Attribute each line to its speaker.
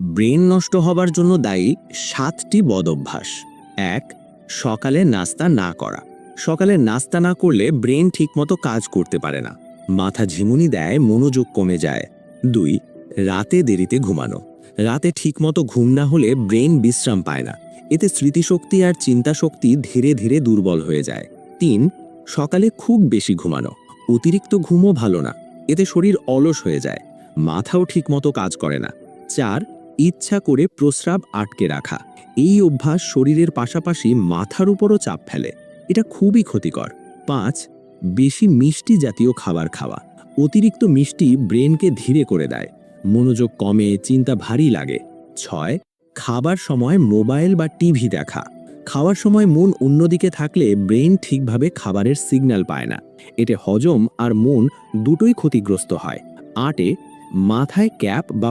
Speaker 1: Brain নষ্ট হবার জন্য দায়ী 7টি বদঅভ্যাস। ১. সকালে নাস্তা না করা। সকালে নাস্তা না করলে ব্রেন ঠিকমতো কাজ করতে পারে না, মাথা ঝিমুনি দেয়, মনোযোগ কমে যায়। ২. রাতে দেরিতে ঘুমানো। রাতে ঠিকমতো ঘুম না হলে ব্রেন বিশ্রাম পায় না, এতে স্মৃতিশক্তি আর চিন্তাশক্তি ধীরে ধীরে দুর্বল হয়ে যায়। ৩. সকালে খুব বেশি ঘুমানো। অতিরিক্ত ঘুমও ভালো না, এতে শরীর অলস হয়ে যায়, মাথাও ঠিকমতো কাজ করে না। ৪. ইচ্ছা করে প্রস্রাব আটকে রাখা। এই অভ্যাস শরীরের পাশাপাশি মাথার উপরও চাপ ফেলে, এটা খুবই ক্ষতিকর। ৫. বেশি মিষ্টি জাতীয় খাবার খাওয়া। অতিরিক্ত মিষ্টি ব্রেনকে ধীরে করে দেয়, মনোযোগ কমে, চিন্তা ভারী লাগে। ৬. খাবার সময় মোবাইল বা টিভি দেখা। খাওয়ার সময় মন অন্যদিকে থাকলে ব্রেন ঠিকভাবে খাবারের সিগন্যাল পায় না, এতে হজম আর মন দুটোই ক্ষতিগ্রস্ত হয়। ৮. মাথায় ক্যাপ বা